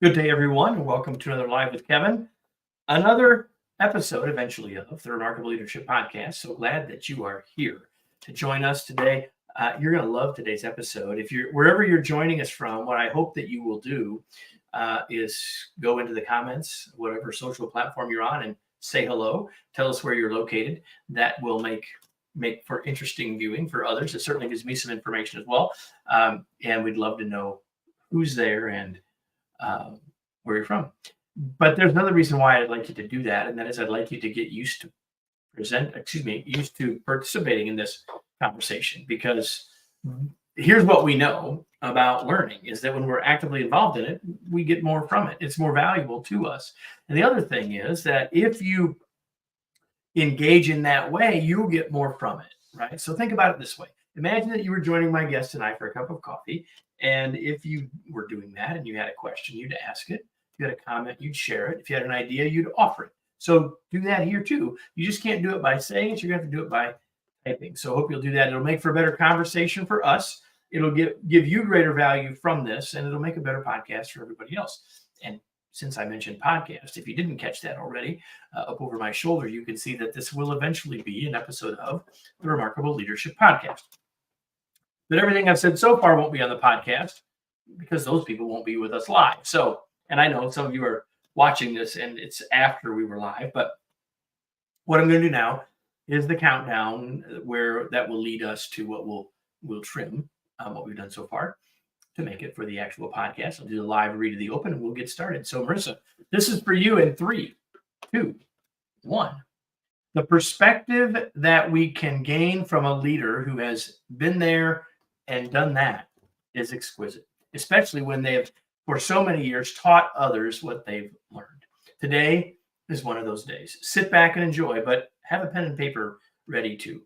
Good day, everyone, and welcome to another Live with Kevin. Another episode, eventually, of the Remarkable Leadership Podcast. So glad that you are here to join us today. You're going to love today's episode. If you're wherever you're joining us from, what I hope that you will do is go into the comments, whatever social platform you're on, and say hello. Tell us where you're located. That will make for interesting viewing for others. It certainly gives me some information as well. And we'd love to know who's there and where you're from. But there's another reason why I'd like you to do that, and that is I'd like you to get used to participating in this conversation, because here's what we know about learning is that when we're actively involved in it, we get more from it. It's more valuable to us. And the other thing is that if you engage in that way, you'll get more from it, right? So think about it this way. Imagine that you were joining my guest tonight for a cup of coffee. And if you were doing that and you had a question, you'd ask it. If you had a comment, you'd share it. If you had an idea, you'd offer it. So do that here too. You just can't do it by saying it. You're going to have to do it by typing. So I hope you'll do that. It'll make for a better conversation for us. It'll give you greater value from this, and it'll make a better podcast for everybody else. And since I mentioned podcast, if you didn't catch that already, up over my shoulder, you can see that this will eventually be an episode of the Remarkable Leadership Podcast. But everything I've said so far won't be on the podcast because those people won't be with us live. So, and I know some of you are watching this and it's after we were live, but what I'm going to do now is the countdown where that will lead us to what we'll trim what we've done so far to make it for the actual podcast. I'll do the live read of the open and we'll get started. So Marissa, this is for you in 3, 2, 1. The perspective that we can gain from a leader who has been there and done that is exquisite, especially when they have, for so many years, taught others what they've learned. Today is one of those days. Sit back and enjoy, but have a pen and paper ready too.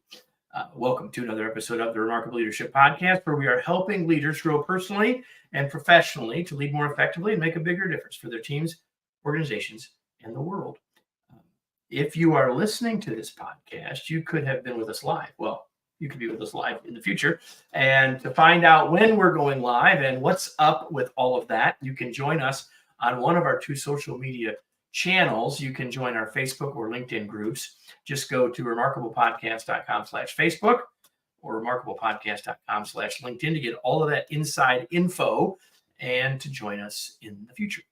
Welcome to another episode of the Remarkable Leadership Podcast, where we are helping leaders grow personally and professionally to lead more effectively and make a bigger difference for their teams, organizations, and the world. If you are listening to this podcast, you could have been with us live. Well, you could be with us live in the future. And to find out when we're going live and what's up with all of that, you can join us on one of our 2 social media channels. You can join our Facebook or LinkedIn groups. Just go to remarkablepodcast.com/Facebook or remarkablepodcast.com/LinkedIn to get all of that inside info and to join us in the future.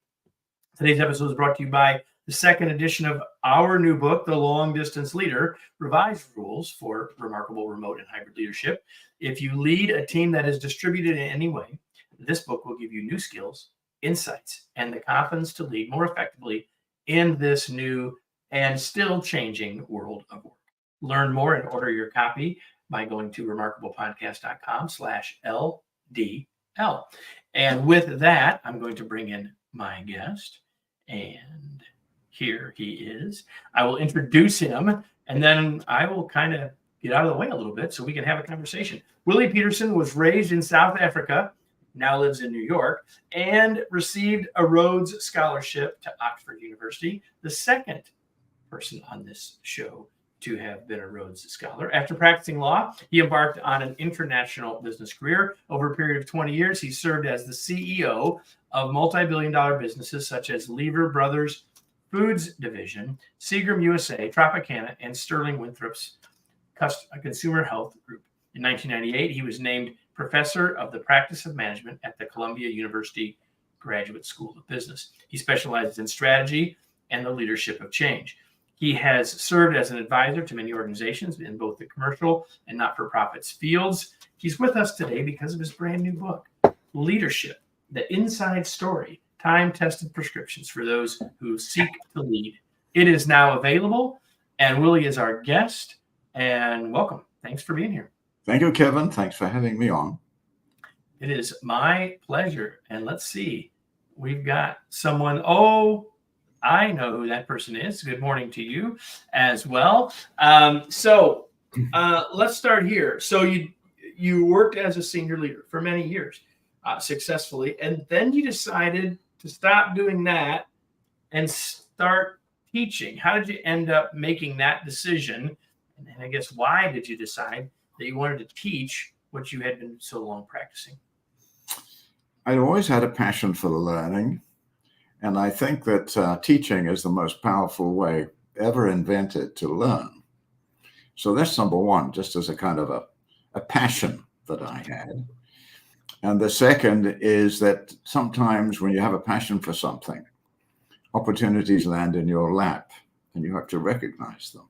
Today's episode is brought to you by the second edition of our new book, The Long Distance Leader, Revised Rules for Remarkable Remote and Hybrid Leadership. If you lead a team that is distributed in any way, this book will give you new skills, insights, and the confidence to lead more effectively in this new and still changing world of work. Learn more and order your copy by going to remarkablepodcast.com/LDL. And with that, I'm going to bring in my guest, and here he is. I will introduce him, and then I will kind of get out of the way a little bit so we can have a conversation. Willie Pietersen was raised in South Africa, now lives in New York, and received a Rhodes Scholarship to Oxford University, the second person on this show to have been a Rhodes Scholar. After practicing law, he embarked on an international business career. Over a period of 20 years, he served as the CEO of multi-billion-dollar businesses such as Lever Brothers Foods Division, Seagram USA, Tropicana, and Sterling Winthrop's Consumer Health Group. In 1998, he was named Professor of the Practice of Management at the Columbia University Graduate School of Business. He specializes in strategy and the leadership of change. He has served as an advisor to many organizations in both the commercial and not-for-profits fields. He's with us today because of his brand new book, Leadership, The Inside Story, Time-Tested Prescriptions for Those Who Seek to Lead. It is now available, and Willie is our guest. And welcome. Thanks for being here. Thank you, Kevin. Thanks for having me on. It is my pleasure. And let's see. We've got someone. Oh, I know who that person is. Good morning to you as well. So let's start here. So you worked as a senior leader for many years successfully, and then you decided to stop doing that and start teaching. How did you end up making that decision? And I guess why did you decide that you wanted to teach what you had been so long practicing? I'd always had a passion for learning. And I think that teaching is the most powerful way ever invented to learn. So that's number one, just as a kind of a passion that I had. And the second is that sometimes when you have a passion for something, opportunities land in your lap and you have to recognize them.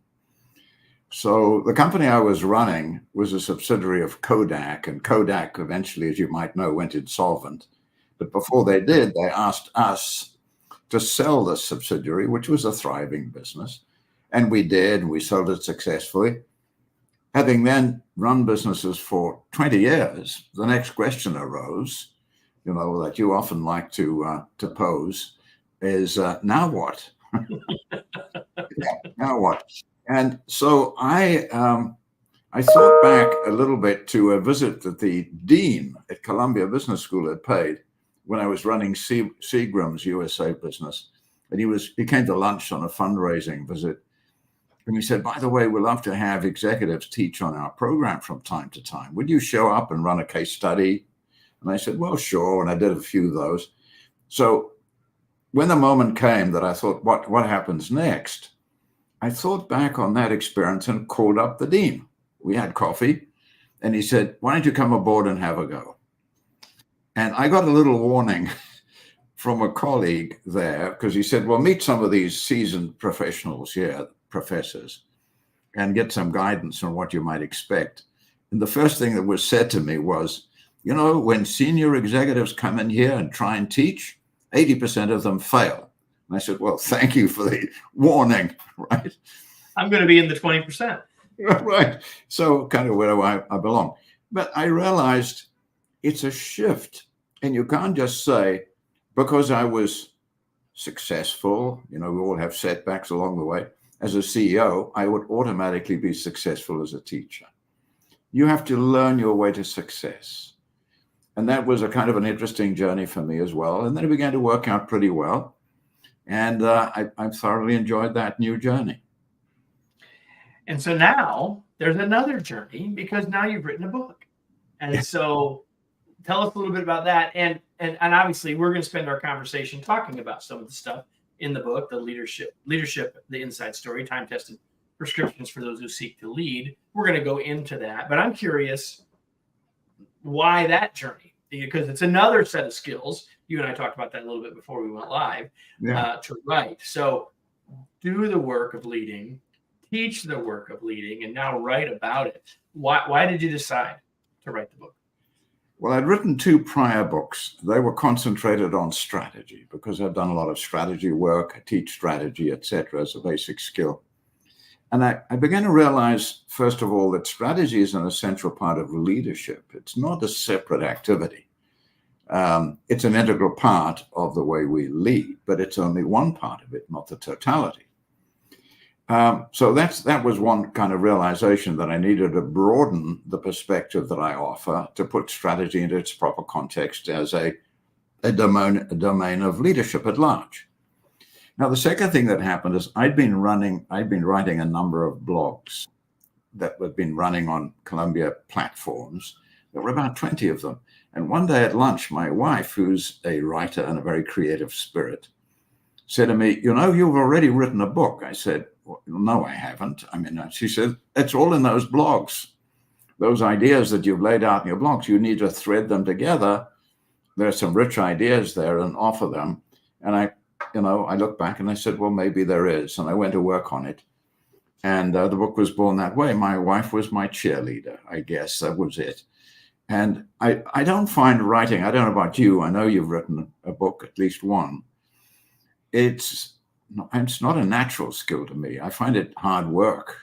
So the company I was running was a subsidiary of Kodak, and Kodak eventually, as you might know, went insolvent. But before they did, they asked us to sell the subsidiary, which was a thriving business. And we did, and we sold it successfully. Having then run businesses for 20 years, the next question arose, that you often like to pose, is now what? Now what? And so I thought back a little bit to a visit that the dean at Columbia Business School had paid when I was running Seagram's USA business. And he came to lunch on a fundraising visit. And he said, by the way, we'd love to have executives teach on our program from time to time. Would you show up and run a case study? And I said, well, sure. And I did a few of those. So when the moment came that I thought, what happens next? I thought back on that experience and called up the dean. We had coffee. And he said, why don't you come aboard and have a go? And I got a little warning from a colleague there because he said, well, meet some of these seasoned professionals here, professors, and get some guidance on what you might expect. And the first thing that was said to me was, when senior executives come in here and try and teach, 80% of them fail. And I said, well, thank you for the warning, right? I'm going to be in the 20%. Right. So kind of where I belong. But I realized it's a shift. And you can't just say, because I was successful, we all have setbacks along the way, as a CEO, I would automatically be successful as a teacher. You have to learn your way to success. And that was a kind of an interesting journey for me as well. And then it began to work out pretty well. And I thoroughly enjoyed that new journey. And so now there's another journey because now you've written a book. And so tell us a little bit about that. And obviously we're going to spend our conversation talking about some of the stuff in the book, the leadership, the inside story, time-tested prescriptions for those who seek to lead. We're going to go into that. But I'm curious why that journey, because it's another set of skills. You and I talked about that a little bit before we went live to write. So do the work of leading, teach the work of leading, and now write about it. Why did you decide to write the book? Well, I'd written 2 prior books. They were concentrated on strategy because I've done a lot of strategy work. I teach strategy, etc., as a basic skill. And I began to realize, first of all, that strategy is an essential part of leadership. It's not a separate activity. It's an integral part of the way we lead, but it's only one part of it, not the totality. So that was one kind of realization that I needed to broaden the perspective that I offer to put strategy into its proper context as a domain of leadership at large. Now, the second thing that happened is I'd been writing a number of blogs that had been running on Columbia platforms. There were about 20 of them. And one day at lunch, my wife, who's a writer and a very creative spirit, said to me, you've already written a book. I said, well, no, I haven't. She said, it's all in those blogs. Those ideas that you've laid out in your blogs, you need to thread them together. There are some rich ideas there and offer them. And I looked back and I said, well, maybe there is. And I went to work on it. And the book was born that way. My wife was my cheerleader, I guess. That was it. And I don't find writing, I don't know about you, I know you've written a book, at least one. It's not a natural skill to me. I find it hard work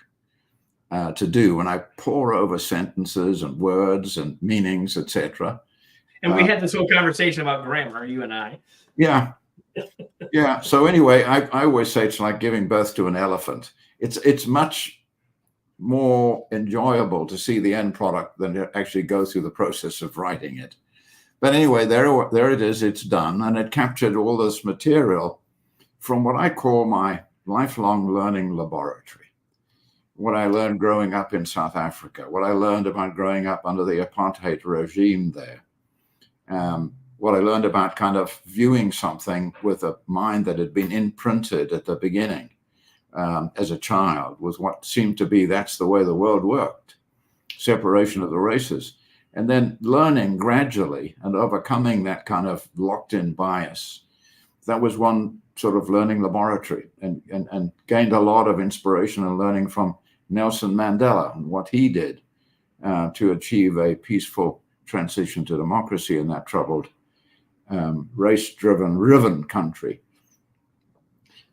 to do when I pore over sentences and words and meanings, etc. And we had this whole conversation about grammar, you and I. Yeah. Yeah. So anyway, I always say it's like giving birth to an elephant. It's much more enjoyable to see the end product than to actually go through the process of writing it. But anyway, there it is. It's done. And it captured all this material from what I call my lifelong learning laboratory. What I learned growing up in South Africa, what I learned about growing up under the apartheid regime there, what I learned about kind of viewing something with a mind that had been imprinted at the beginning as a child was what seemed to be that's the way the world worked, separation of the races. And then learning gradually and overcoming that kind of locked-in bias. That was one sort of learning laboratory, and gained a lot of inspiration and learning from Nelson Mandela and what he did to achieve a peaceful transition to democracy in that troubled, race-driven country.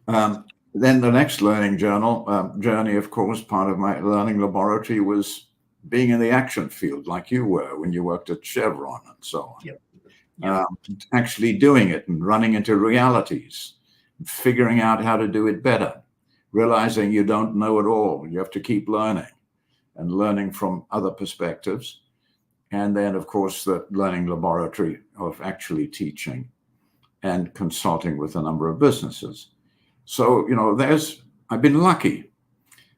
Then the next learning journey, of course, part of my learning laboratory was being in the action field like you were when you worked at Chevron and so on. Yep. Actually doing it and running into realities, figuring out how to do it better, realizing you don't know it all. You have to keep learning and learning from other perspectives. And then, of course, the learning laboratory of actually teaching and consulting with a number of businesses. So, I've been lucky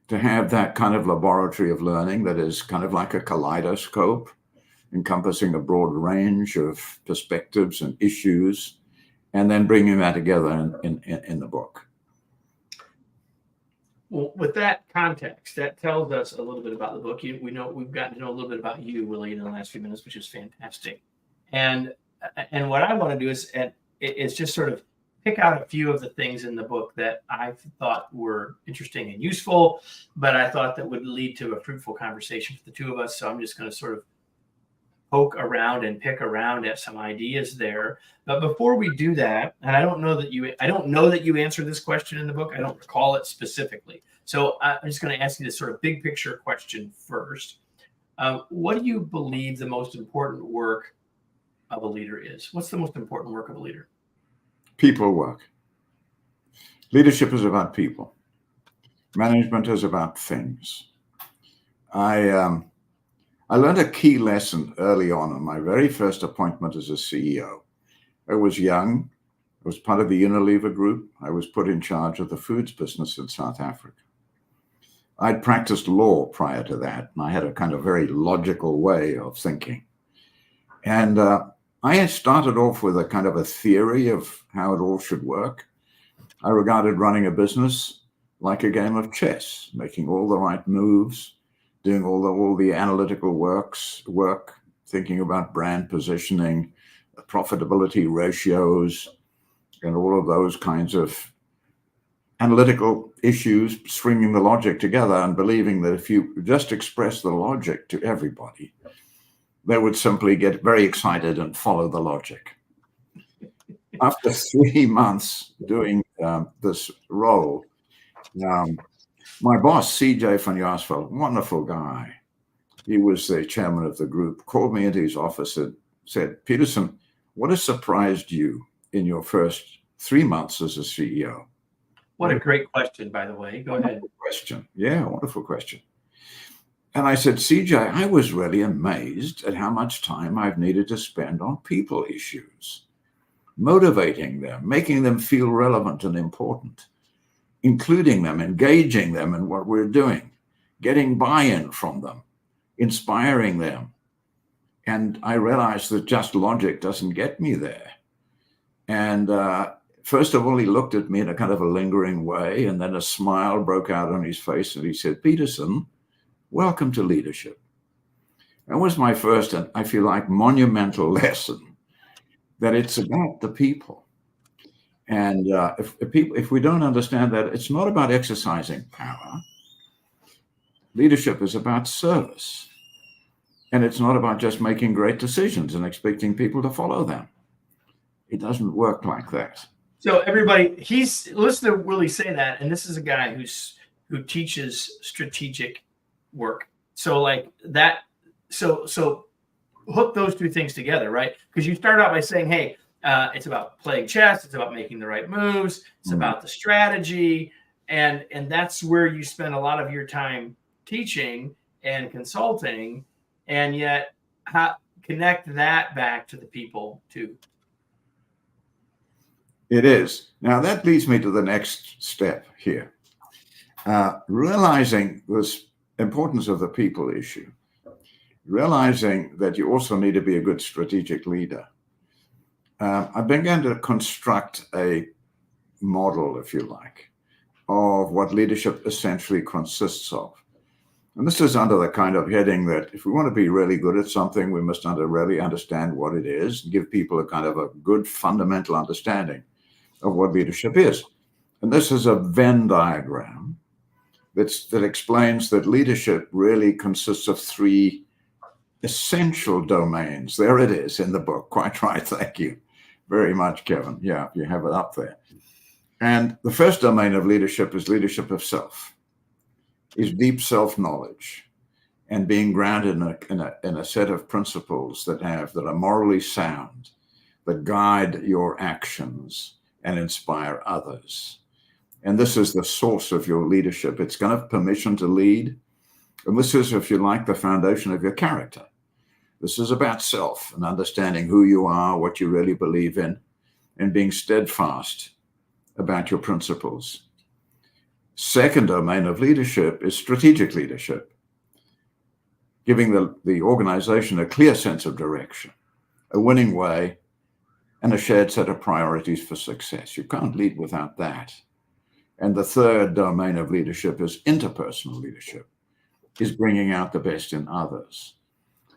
to have that kind of laboratory of learning that is kind of like a kaleidoscope, encompassing a broad range of perspectives and issues, and then bringing that together in the book. Well, with that context, that tells us a little bit about the book. We've gotten to know a little bit about you, Willie, in the last few minutes, which is fantastic. And what I want to do is just sort of pick out a few of the things in the book that I thought were interesting and useful, but I thought that would lead to a fruitful conversation for the two of us. So I'm just going to sort of poke around and pick around at some ideas there. But before we do that, and I don't know that you answered this question in the book. I don't recall it specifically. So I'm just going to ask you this sort of big picture question first. What do you believe the most important work of a leader is? What's the most important work of a leader? People work. Leadership is about people. Management is about things. I learned a key lesson early on in my very first appointment as a CEO. I was young. I was part of the Unilever group. I was put in charge of the foods business in South Africa. I'd practiced law prior to that, and I had a kind of very logical way of thinking. And I had started off with a kind of a theory of how it all should work. I regarded running a business like a game of chess, making all the right moves, doing all the analytical work, thinking about brand positioning, profitability ratios, and all of those kinds of analytical issues, stringing the logic together and believing that if you just express the logic to everybody, they would simply get very excited and follow the logic. After 3 months doing this role, my boss, CJ van Jaarsveld, wonderful guy, he was the chairman of the group, called me into his office and said, "Pietersen, what has surprised you in your first 3 months as a CEO?" What a great question, by the way. Go ahead. Question. Yeah, wonderful question. And I said, "CJ, I was really amazed at how much time I've needed to spend on people issues, motivating them, making them feel relevant and important, including them, engaging them in what we're doing, getting buy-in from them, inspiring them." And I realized that just logic doesn't get me there. And first of all, he looked at me in a kind of a lingering way, and then a smile broke out on his face, and he said, "Pietersen, welcome to leadership." That was my first, and I feel like, monumental lesson that it's about the people. And if we don't understand that, it's not about exercising power. Leadership is about service. And it's not about just making great decisions and expecting people to follow them. It doesn't work like that. So everybody, listen to Willie say that, and this is a guy who teaches strategic work. So like that, so hook those two things together, right? Because you start out by saying, hey, it's about playing chess, it's about making the right moves, it's about the strategy, and that's where you spend a lot of your time teaching and consulting, and yet connect that back to the people too. It is. Now that leads me to the next step here. Realizing this importance of the people issue, realizing that you also need to be a good strategic leader. I began to construct a model, if you like, of what leadership essentially consists of. And this is under the kind of heading that if we want to be really good at something, we must really understand what it is and give people a kind of a good fundamental understanding of what leadership is. And this is a Venn diagram that explains that leadership really consists of three essential domains. There it is in the book. Quite right. Thank you very much, Kevin. Yeah, you have it up there. And the first domain of leadership is leadership of self, is deep self-knowledge and being grounded in a set of principles that are morally sound, that guide your actions and inspire others. And this is the source of your leadership. It's going to have permission to lead. And this is, if you like, the foundation of your character. This is about self and understanding who you are, what you really believe in, and being steadfast about your principles. Second domain of leadership is strategic leadership, giving the organization a clear sense of direction, a winning way, and a shared set of priorities for success. You can't lead without that. And the third domain of leadership is interpersonal leadership, is bringing out the best in others.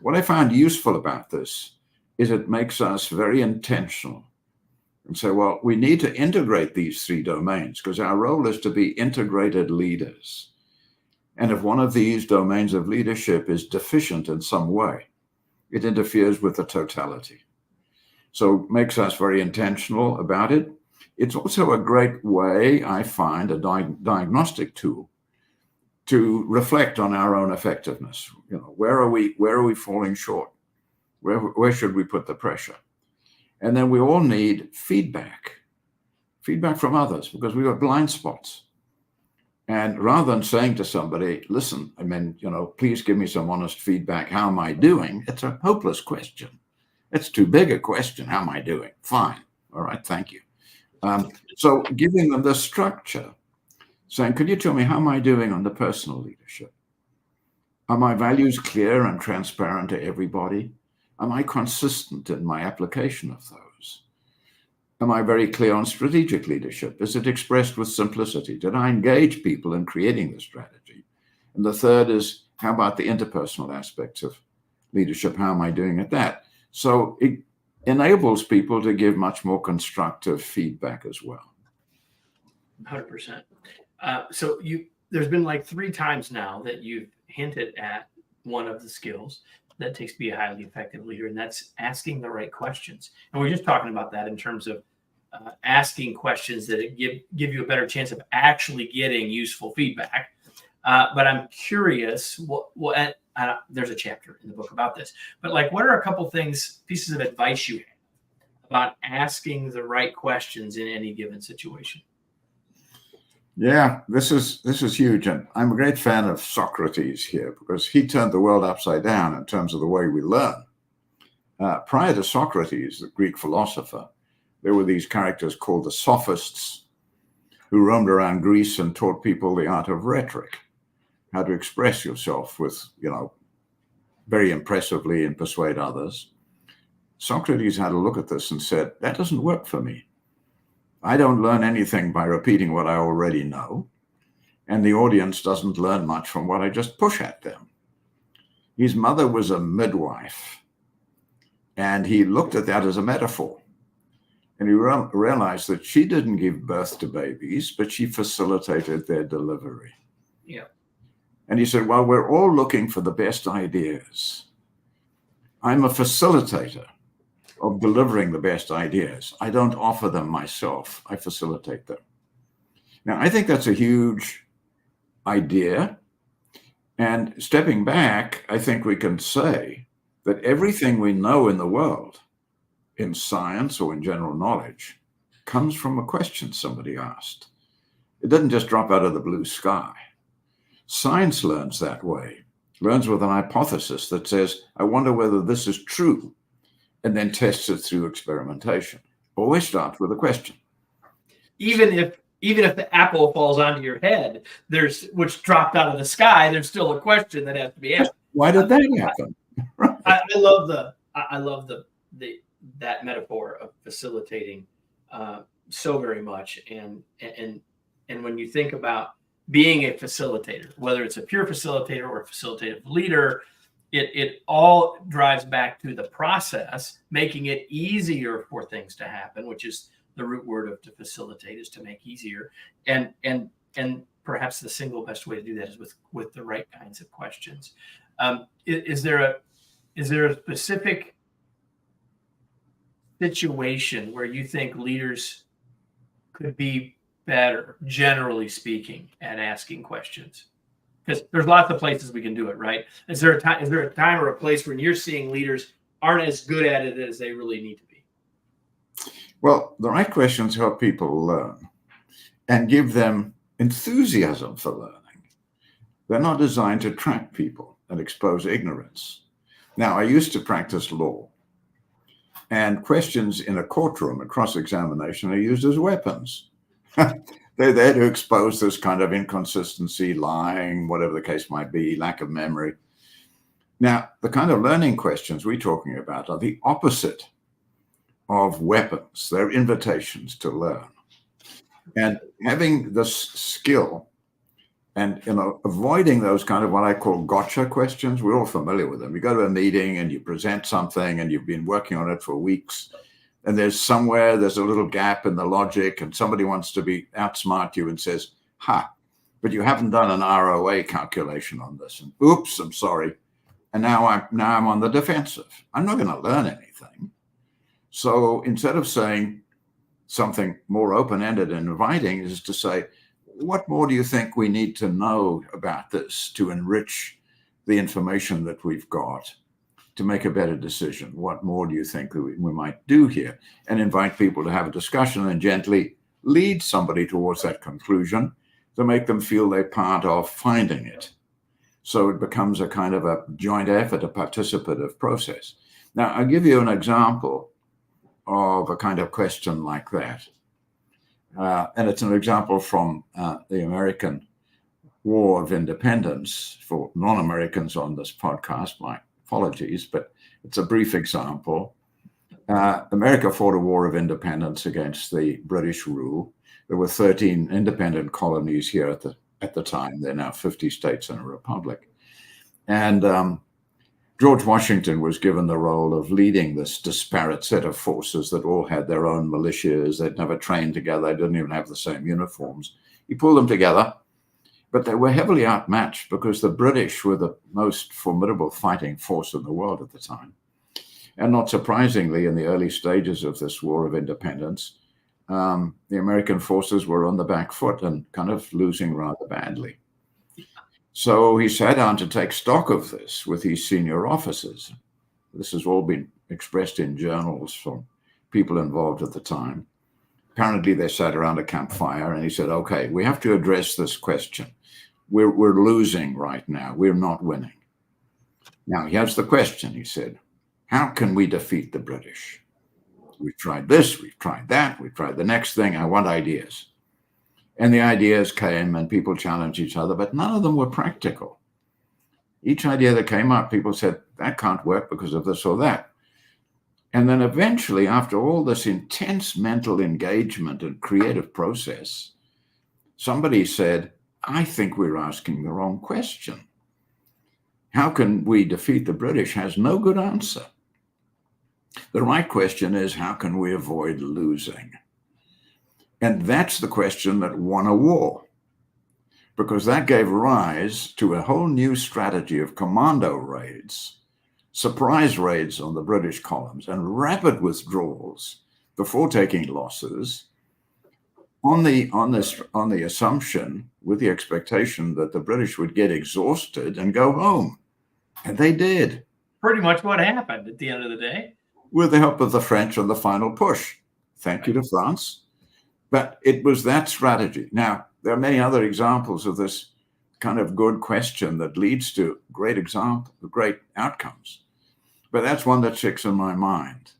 What I found useful about this is it makes us very intentional and say, well, we need to integrate these three domains because our role is to be integrated leaders. And if one of these domains of leadership is deficient in some way, it interferes with the totality. So it makes us very intentional about it. It's also a great way, I find, a diagnostic tool to reflect on our own effectiveness. You know, where are we falling short? Where should we put the pressure? And then we all need feedback from others because we have blind spots. And rather than saying to somebody, listen, please give me some honest feedback. How am I doing? It's a hopeless question. It's too big a question. How am I doing? Fine. All right. Thank you. So giving them the structure, saying, could you tell me how am I doing on the personal leadership? Are my values clear and transparent to everybody? Am I consistent in my application of those? Am I very clear on strategic leadership? Is it expressed with simplicity? Did I engage people in creating the strategy? And the third is, how about the interpersonal aspects of leadership? How am I doing at that? So it enables people to give much more constructive feedback as well. 100%. So there's been like 3 times now that you've hinted at one of the skills that takes to be a highly effective leader, and that's asking the right questions. And we're just talking about that in terms of asking questions that give you a better chance of actually getting useful feedback. But I'm curious, there's a chapter in the book about this, but like, what are a couple pieces of advice you have about asking the right questions in any given situation? Yeah, this is huge. And I'm a great fan of Socrates here because he turned the world upside down in terms of the way we learn. Prior to Socrates, the Greek philosopher, there were these characters called the sophists who roamed around Greece and taught people the art of rhetoric, how to express yourself with, very impressively and persuade others. Socrates had a look at this and said, that doesn't work for me. I don't learn anything by repeating what I already know, and the audience doesn't learn much from what I just push at them. His mother was a midwife, and he looked at that as a metaphor. And he realized that she didn't give birth to babies, but she facilitated their delivery. Yeah. And he said, well, we're all looking for the best ideas. I'm a facilitator of delivering the best ideas. I don't offer them myself. I facilitate them. Now, I think that's a huge idea. And stepping back, I think we can say that everything we know in the world, in science or in general knowledge, comes from a question somebody asked. It doesn't just drop out of the blue sky. Science learns that way, learns with an hypothesis that says, I wonder whether this is true, and then tests it through experimentation. Always start with a question. Even if the apple falls onto your head, which dropped out of the sky, there's still a question that has to be asked. Why did that happen? I love the that metaphor of facilitating so very much. And when you think about being a facilitator, whether it's a pure facilitator or a facilitative leader, it all drives back to the process, making it easier for things to happen, which is the root word of to facilitate, is to make easier. And perhaps the single best way to do that is with the right kinds of questions. Is there a specific situation where you think leaders could be better, generally speaking, at asking questions? Because there's lots of places we can do it, right? Is there a time or a place when you're seeing leaders aren't as good at it as they really need to be? Well, the right questions help people learn and give them enthusiasm for learning. They're not designed to trap people and expose ignorance. Now, I used to practice law, and questions in a courtroom, a cross-examination, are used as weapons. They're there to expose this kind of inconsistency, lying, whatever the case might be, lack of memory. Now, the kind of learning questions we're talking about are the opposite of weapons. They're invitations to learn. And having this skill and, avoiding those kind of what I call gotcha questions, we're all familiar with them. You go to a meeting and you present something and you've been working on it for weeks, and there's a little gap in the logic, and somebody wants to outsmart you and says, but you haven't done an ROA calculation on this. And oops, I'm sorry. And now I'm on the defensive. I'm not going to learn anything. So instead of saying something more open-ended and inviting, is to say, what more do you think we need to know about this to enrich the information that we've got to make a better decision? What more do you think we might do here? And invite people to have a discussion and gently lead somebody towards that conclusion to make them feel they're part of finding it. So it becomes a kind of a joint effort, a participative process. Now, I'll give you an example of a kind of question like that. And it's an example from the American War of Independence. For non-Americans on this podcast, my apologies, but it's a brief example. America fought a war of independence against the British rule. There were 13 independent colonies here at the time. There are now 50 states and a republic. And George Washington was given the role of leading this disparate set of forces that all had their own militias. They'd never trained together. They didn't even have the same uniforms. He pulled them together, but they were heavily outmatched because the British were the most formidable fighting force in the world at the time. And not surprisingly, in the early stages of this War of Independence, the American forces were on the back foot and kind of losing rather badly. So he sat down to take stock of this with his senior officers. This has all been expressed in journals from people involved at the time. Apparently, they sat around a campfire and he said, okay, we have to address this question. We're losing right now. We're not winning. Now, here's the question, he said. How can we defeat the British? We've tried this, we've tried that, we've tried the next thing. I want ideas. And the ideas came and people challenged each other, but none of them were practical. Each idea that came up, people said, that can't work because of this or that. And then eventually, after all this intense mental engagement and creative process, somebody said, I think we're asking the wrong question. How can we defeat the British has no good answer. The right question is, how can we avoid losing? And that's the question that won a war, because that gave rise to a whole new strategy of commando raids, surprise raids on the British columns, and rapid withdrawals before taking losses on the assumption, with the expectation that the British would get exhausted and go home. And they did. Pretty much what happened at the end of the day. With the help of the French on the final push. Thank you to France. But it was that strategy. Now, there are many other examples of this kind of good question that leads to great outcomes. But that's one that sticks in my mind.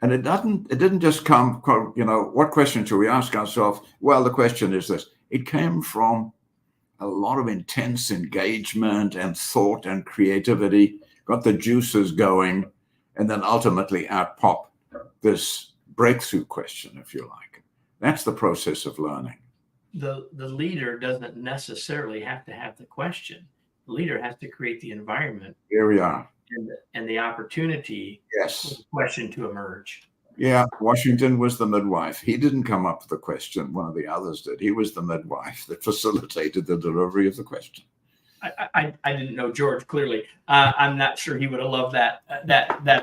And it didn't just come, what question should we ask ourselves? Well, the question is this. It came from a lot of intense engagement and thought and creativity, got the juices going, and then ultimately out pop this breakthrough question, if you like. That's the process of learning. The leader doesn't necessarily have to have the question. The leader has to create the environment. Here we are. And the opportunity for Yes. the question to emerge. Yeah, Washington was the midwife. He didn't come up with the question. One of the others did. He was the midwife that facilitated the delivery of the question. I didn't know George clearly. I'm not sure he would have loved that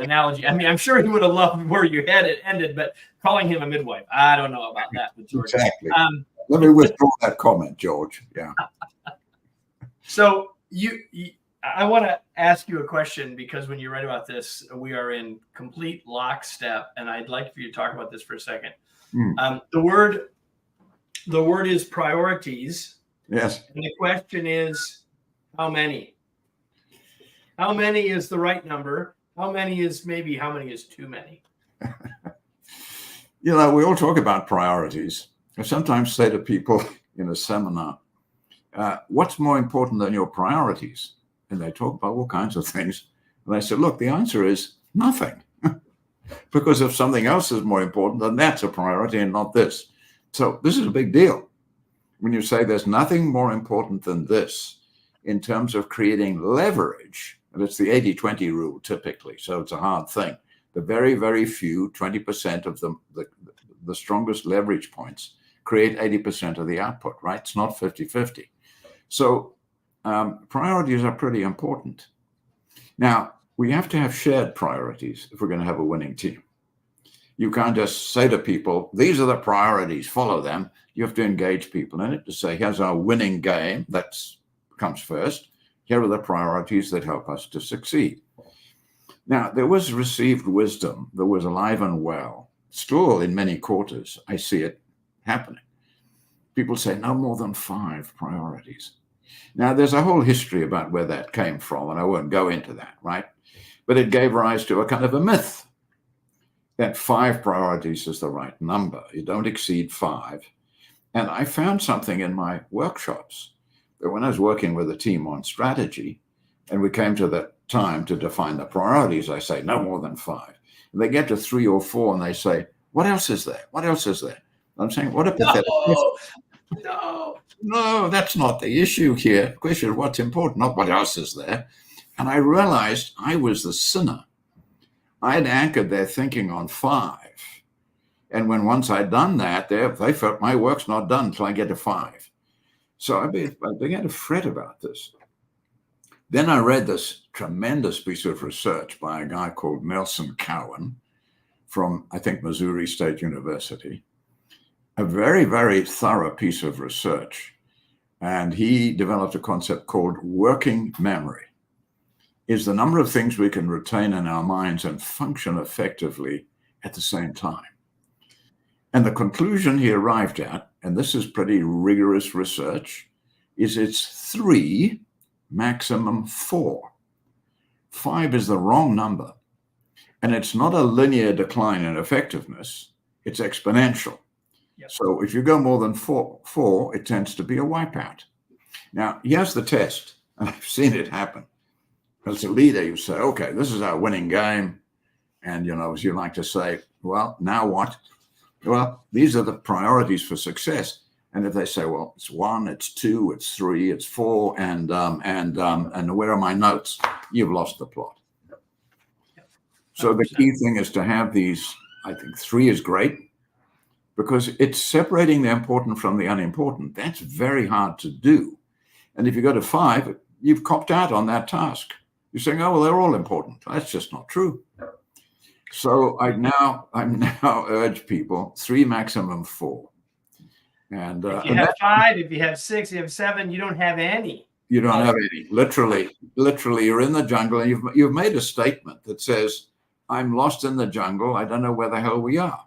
analogy. I mean, I'm sure he would have loved where you had it ended, but calling him a midwife, I don't know about that with George. Exactly. Let me withdraw that comment, George. Yeah. So I want to ask you a question, because when you write about this, we are in complete lockstep, and I'd like for you to talk about this for a second. The word is priorities. Yes. And the question is, how many? How many is the right number? How many is too many? We all talk about priorities. I sometimes say to people in a seminar, what's more important than your priorities? And they talk about all kinds of things. And I said, look, the answer is nothing. Because if something else is more important, then that's a priority and not this. So this is a big deal. When you say there's nothing more important than this in terms of creating leverage, and it's the 80-20 rule typically, so it's a hard thing. The very, very few, 20% of the strongest leverage points create 80% of the output, right? It's not 50-50. So priorities are pretty important. Now, we have to have shared priorities if we're going to have a winning team. You can't just say to people, these are the priorities, follow them. You have to engage people in it to say, here's our winning game. That comes first. Here are the priorities that help us to succeed. Now, there was received wisdom that was alive and well. Still, in many quarters, I see it happening. People say no more than 5 priorities. Now, there's a whole history about where that came from, and I won't go into that, right? But it gave rise to a kind of a myth that 5 priorities is the right number. You don't exceed 5. And I found something in my workshops that when I was working with a team on strategy, and we came to the time to define the priorities, I say no more than 5. And they get to 3 or 4 and they say, what else is there? What else is there? I'm saying, what a pathetic No, that's not the issue here. The question is what's important, not what else is there. And I realized I was the sinner. I had anchored their thinking on 5. And once I'd done that, they felt my work's not done until I get to 5. So I began to fret about this. Then I read this tremendous piece of research by a guy called Nelson Cowan from, I think, Missouri State University. A very, very thorough piece of research. And he developed a concept called working memory. Is the number of things we can retain in our minds and function effectively at the same time. And the conclusion he arrived at, and this is pretty rigorous research, is it's 3, maximum 4. 5 is the wrong number. And it's not a linear decline in effectiveness, it's exponential. Yep. So if you go more than 4, it tends to be a wipeout. Now, here's the test, and I've seen it happen. As a leader, you say, okay, this is our winning game. And, as you like to say, well, now what? Well, these are the priorities for success. And if they say, well, it's 1, it's 2, it's 3, it's 4, and where are my notes? You've lost the plot. So the key thing is to have these, I think 3 is great because it's separating the important from the unimportant. That's very hard to do. And if you go to 5, you've copped out on that task. You're saying, oh, well, they're all important. That's just not true. So I now urge people 3, maximum 4. And if you have 5, if you have 6, you have 7, you don't have any. You don't have any. Literally, you're in the jungle, and you've made a statement that says, "I'm lost in the jungle. I don't know where the hell we are."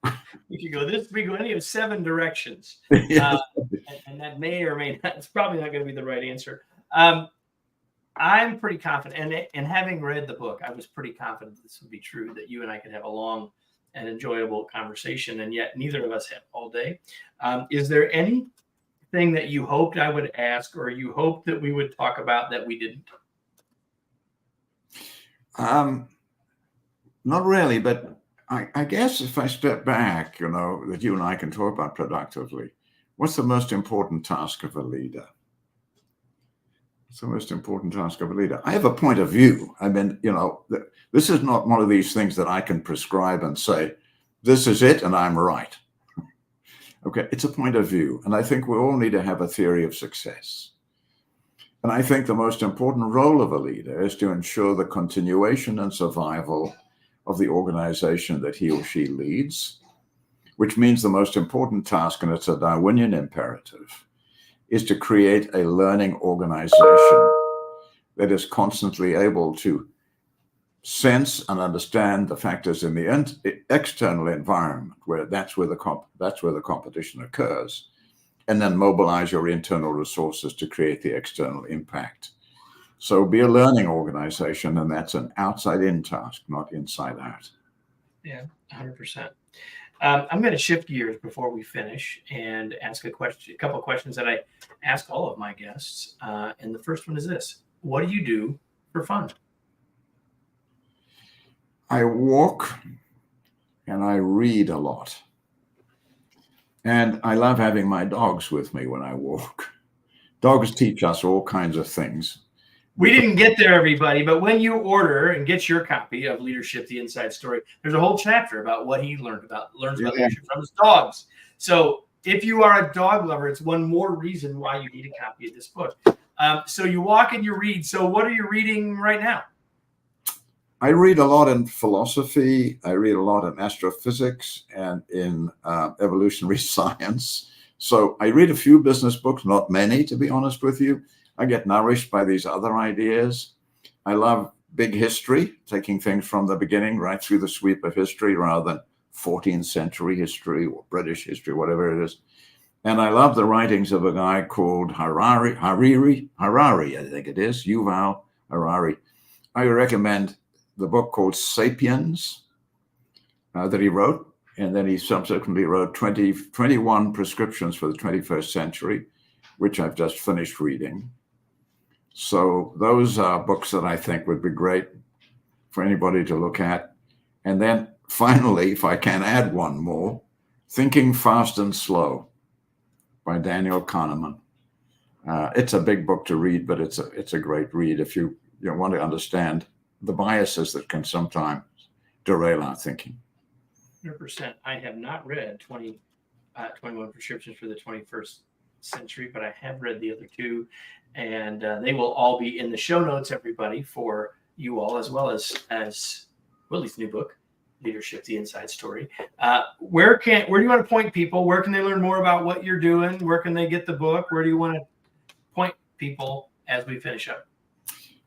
If you go this, we go any of 7 directions, Yes. and that may or may not. It's probably not going to be the right answer. I'm pretty confident, and having read the book, I was pretty confident that this would be true, that you and I could have a long and enjoyable conversation, and yet neither of us have all day. Is there anything that you hoped I would ask, or you hoped that we would talk about that we didn't? Not really, but I guess if I step back, that you and I can talk about productively, what's the most important task of a leader? It's the most important task of a leader. I have a point of view. I mean, this is not one of these things that I can prescribe and say, this is it and I'm right. Okay, it's a point of view. And I think we all need to have a theory of success. And I think the most important role of a leader is to ensure the continuation and survival of the organization that he or she leads, which means the most important task, and it's a Darwinian imperative, is to create a learning organization that is constantly able to sense and understand the factors in the external environment, where that's where the competition occurs, and then mobilize your internal resources to create the external impact. So be a learning organization, and that's an outside-in task, not inside-out. Yeah, 100%. I'm going to shift gears before we finish and ask a couple of questions that I ask all of my guests. And the first one is this: what do you do for fun? I walk and I read a lot. And I love having my dogs with me when I walk. Dogs teach us all kinds of things. We didn't get there, everybody, but when you order and get your copy of Leadership, The Inside Story, there's a whole chapter about what he learns about leadership from his dogs. So if you are a dog lover, it's one more reason why you need a copy of this book. So you walk and you read. So what are you reading right now? I read a lot in philosophy. I read a lot in astrophysics and in evolutionary science. So I read a few business books, not many, to be honest with you. I get nourished by these other ideas. I love big history, taking things from the beginning right through the sweep of history rather than 14th century history or British history, whatever it is. And I love the writings of a guy called Harari, I think it is, Yuval Harari. I recommend the book called Sapiens that he wrote, and then he subsequently wrote 21 prescriptions for the 21st century, which I've just finished reading. So those are books that I think would be great for anybody to look at. And then finally, if I can add one more, Thinking Fast and Slow by Daniel Kahneman. It's a big book to read, but it's a great read if you want to understand the biases that can sometimes derail our thinking. 100%. I have not read 21 prescriptions for the 21st century, but I have read the other two, and they will all be in the show notes, everybody, for you all, as well as Willie's new book, Leadership, The Inside Story. Where do you want to point people? Where can they learn more about what you're doing? Where can they get the book? Where do you want to point people as we finish up?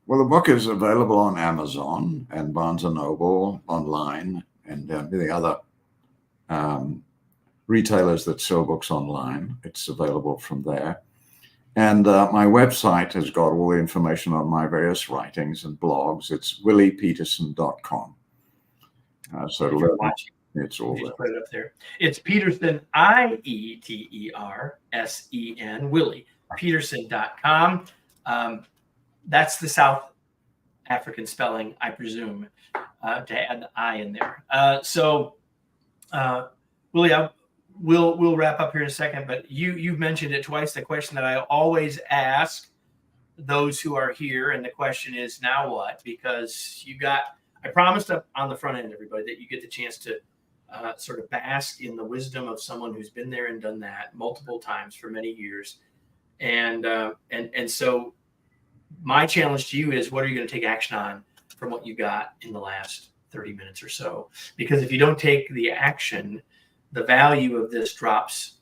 Well, the book is available on Amazon and Barnes & Noble online, and the other retailers that sell books online. It's available from there. And my website has got all the information on my various writings and blogs. It's williepietersen.com. So if you're watching, it's all there. Put it up there. It's Pietersen, Ietersen, Willie, Pietersen.com. That's the South African spelling, I presume, to add the I in there. Willie, we'll wrap up here in a second, but you've mentioned it twice, the question that I always ask those who are here, and the question is, now what? Because I promised up on the front end, everybody, that you get the chance to sort of bask in the wisdom of someone who's been there and done that multiple times for many years. And so my challenge to you is, what are you going to take action on from what you got in the last 30 minutes or so? Because if you don't take the action, the value of this drops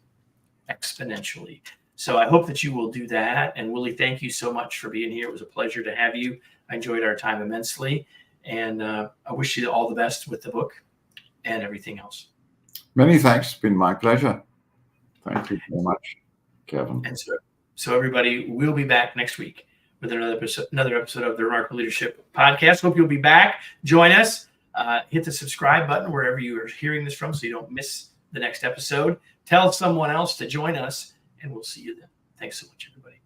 exponentially. So I hope that you will do that. And Willie, thank you so much for being here. It was a pleasure to have you. I enjoyed our time immensely. And I wish you all the best with the book and everything else. Many thanks. It's been my pleasure. Thank you very much, Kevin. And so everybody, we'll be back next week with another episode of the Remarkable Leadership Podcast. Hope you'll be back. Join us. Hit the subscribe button wherever you are hearing this from so you don't miss the next episode. Tell someone else to join us, and we'll see you then. Thanks so much, everybody.